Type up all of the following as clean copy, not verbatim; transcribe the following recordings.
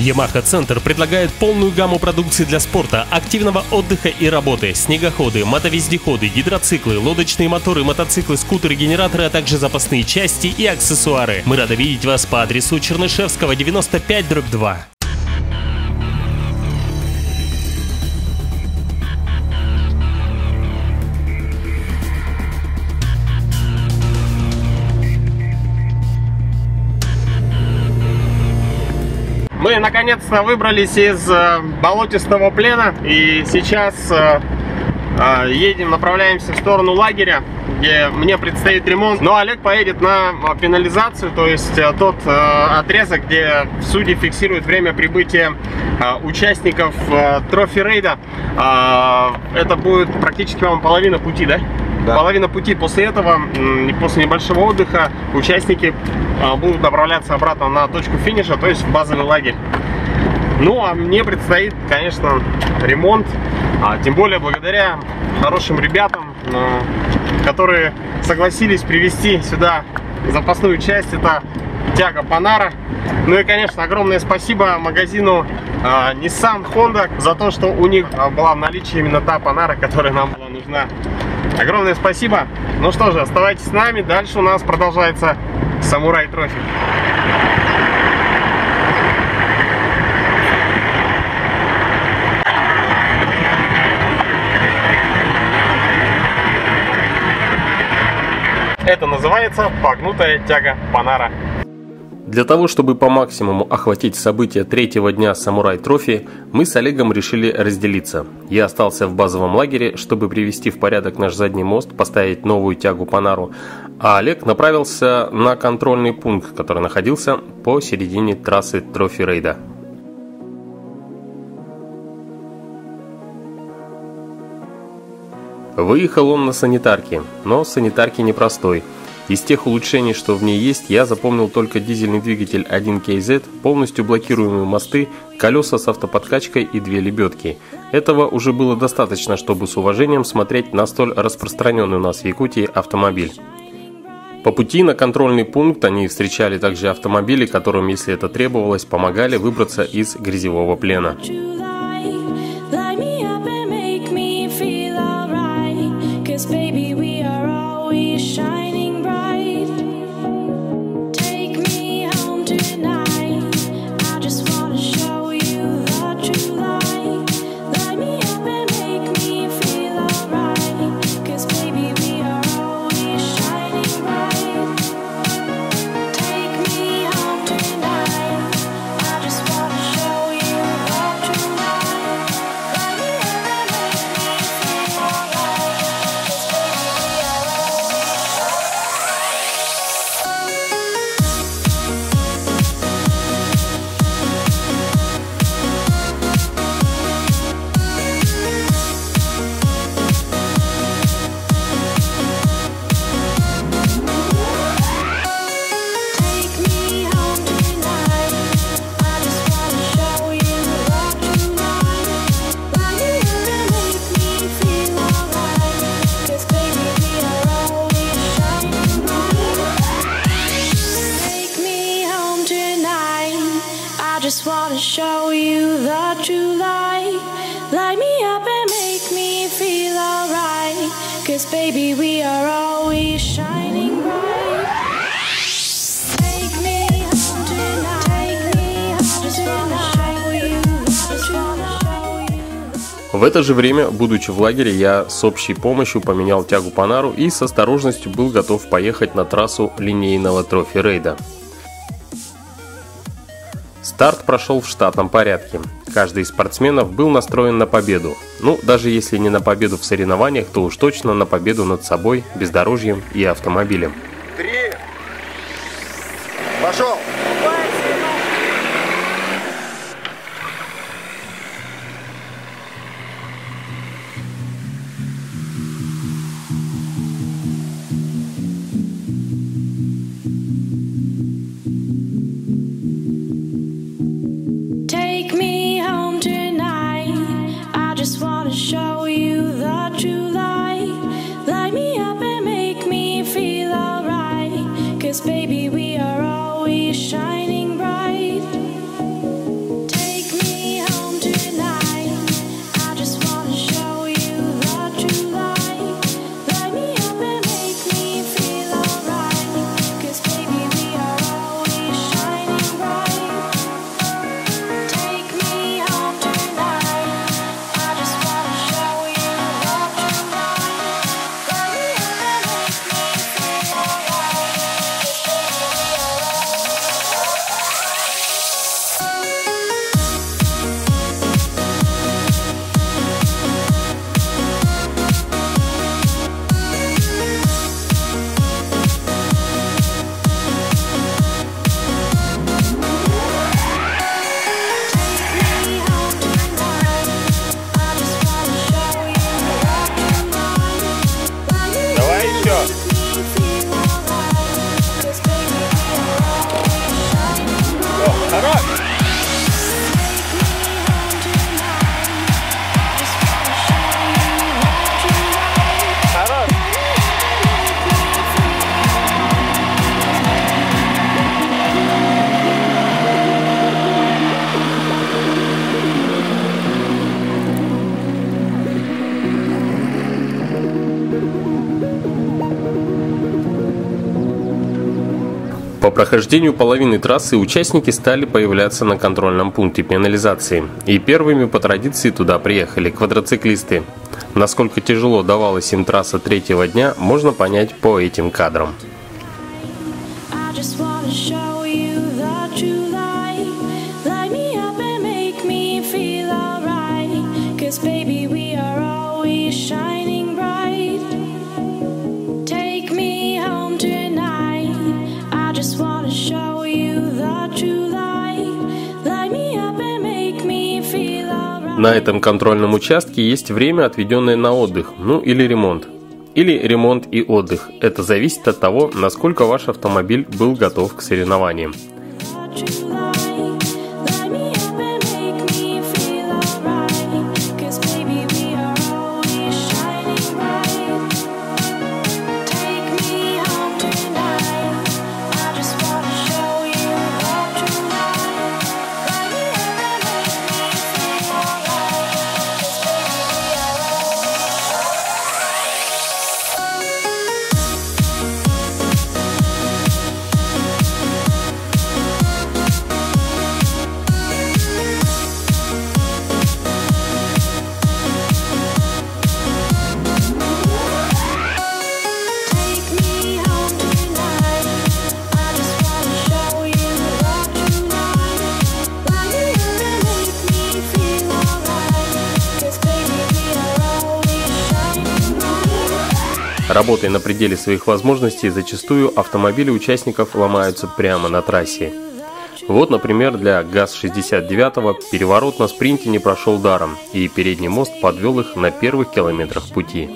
Yamaha Центр предлагает полную гамму продукции для спорта, активного отдыха и работы. Снегоходы, мотовездеходы, гидроциклы, лодочные моторы, мотоциклы, скутеры, генераторы, а также запасные части и аксессуары. Мы рады видеть вас по адресу Чернышевского, 95/2. Мы наконец-то выбрались из болотистого плена и сейчас направляемся в сторону лагеря, где мне предстоит ремонт. Но Олег поедет на пенализацию, то есть тот отрезок, где судьи фиксируют время прибытия участников трофи-рейда. Это будет практически, по-моему, половина пути, да? Да. Половина пути. После этого, после небольшого отдыха, участники будут направляться обратно на точку финиша, то есть в базовый лагерь. Ну, а мне предстоит, конечно, ремонт, тем более благодаря хорошим ребятам, которые согласились привезти сюда запасную часть. Это тяга Panara. Ну и, конечно, огромное спасибо магазину Nissan Honda за то, что у них была в наличии именно та Panara, которая нам была нужна. Огромное спасибо. Ну что же, оставайтесь с нами. Дальше у нас продолжается Samurai Trophy. Это называется погнутая тяга Panara. Для того, чтобы по максимуму охватить события третьего дня Samurai Trophy, мы с Олегом решили разделиться. Я остался в базовом лагере, чтобы привести в порядок наш задний мост, поставить новую тягу Panara, а Олег направился на контрольный пункт, который находился посередине трассы трофи-рейда. Выехал он на санитарке, но санитарке непростой. Из тех улучшений, что в ней есть, я запомнил только дизельный двигатель 1KZ, полностью блокируемые мосты, колеса с автоподкачкой и 2 лебедки. Этого уже было достаточно, чтобы с уважением смотреть на столь распространенный у нас в Якутии автомобиль. По пути на контрольный пункт они встречали также автомобили, которым, если это требовалось, помогали выбраться из грязевого плена. Just wanna show you the true light. Light me up and make me feel alright. 'Cause baby we are always shining bright. Take me home tonight. Take me home. Just wanna show you. Just wanna show you. В это же время, будучи в лагере, я с общей помощью поменял тягу Panara и с осторожностью был готов поехать на трассу линейного трофи-рейда. Старт прошел в штатном порядке. Каждый из спортсменов был настроен на победу. Ну, даже если не на победу в соревнованиях, то уж точно на победу над собой, бездорожьем и автомобилем. 3. Пошел! Show you the true light. Light me up and make me feel alright. прохождению половины трассы участники стали появляться на контрольном пункте пенализации. И первыми по традиции туда приехали квадроциклисты. Насколько тяжело давалась им трасса третьего дня, можно понять по этим кадрам. На этом контрольном участке есть время, отведенное на отдых, ну или ремонт. Или ремонт и отдых. Это зависит от того, насколько ваш автомобиль был готов к соревнованиям. Работая на пределе своих возможностей, зачастую автомобили участников ломаются прямо на трассе. Вот, например, для ГАЗ-69 переворот на спринте не прошел даром, и передний мост подвел их на первых километрах пути.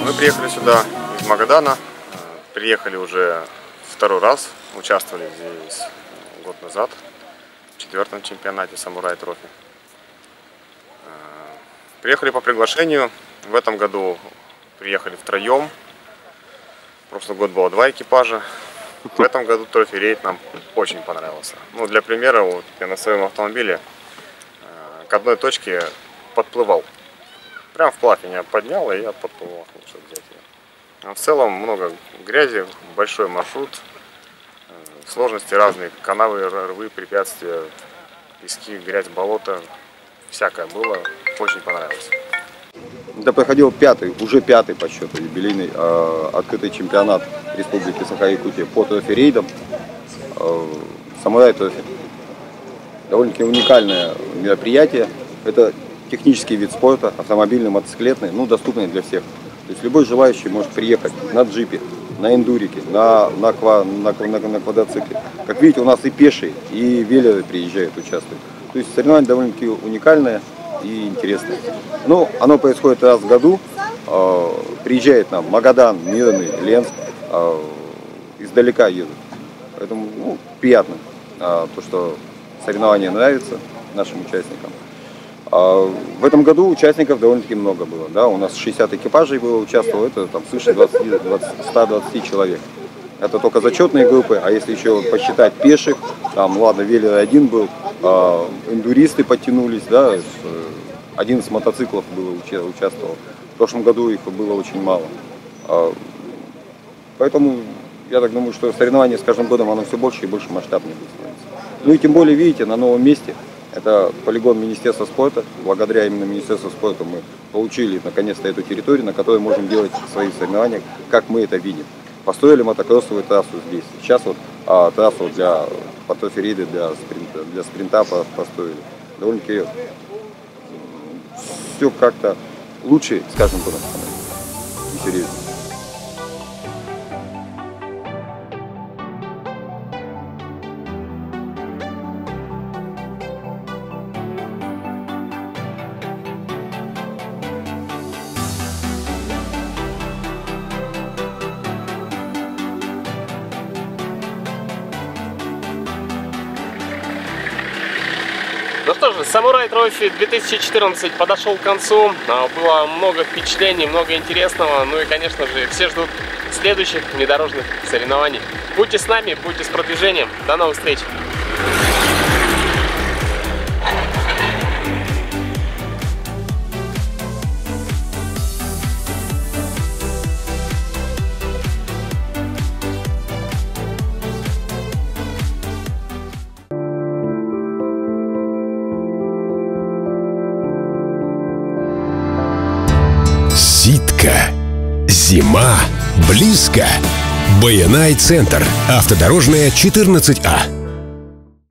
Мы приехали сюда из Магадана, приехали уже второй раз, участвовали здесь год назад в 4-м чемпионате Самурай Трофи. Приехали по приглашению, в этом году приехали втроем, в прошлый год было 2 экипажа, в этом году трофи-рейд нам очень понравился. Ну, для примера, вот я на своем автомобиле к одной точке подплывал. Прям вплавь меня поднял, и я подплывал, чтобы взять ее. В целом много грязи, большой маршрут, сложности разные, канавы, рвы, препятствия, пески, грязь, болото, всякое было, очень понравилось. Это проходил уже пятый по счету юбилейный открытый чемпионат Республики Саха-Якутия по трофи-рейдам Самурай Трофи. Довольно-таки уникальное мероприятие. Это технический вид спорта, автомобильный, мотоциклетный, ну, доступный для всех. То есть любой желающий может приехать на джипе, на эндурике, на квадроцикле. Как видите, у нас и пешие, и велеры приезжают, участвуют. То есть соревнование довольно-таки уникальное и интересное. Ну, оно происходит раз в году. Приезжает нам Магадан, Мирный, Ленск, издалека едут. Поэтому, ну, приятно, то, что соревнование нравится нашим участникам. В этом году участников довольно-таки много было. Да? У нас 60 экипажей было, участвовало, это там свыше 120 человек. Это только зачетные группы, а если еще посчитать пеших, там, ладно, велер один был, эндуристы подтянулись, да, 11 мотоциклов было, участвовал. В прошлом году их было очень мало. Поэтому я так думаю, что соревнование с каждым годом оно все больше и больше масштабнее будет становиться. Ну и тем более, видите, на новом месте, это полигон Министерства спорта. Благодаря именно Министерству спорта мы получили наконец-то эту территорию, на которой можем делать свои соревнования, как мы это видим. Построили мотокроссовую трассу здесь. Сейчас вот трассу для патрофериды, для спринта построили. Довольно-таки все как-то лучше с каждым годом становится. И серьезнее. Ну что же, Samurai Trophy 2014 подошел к концу. Было много впечатлений, много интересного. Ну и, конечно же, все ждут следующих внедорожных соревнований. Будьте с нами, будьте с продвижением. До новых встреч! Ситка. Зима близко. БНАЙ Центр. Автодорожная 14А.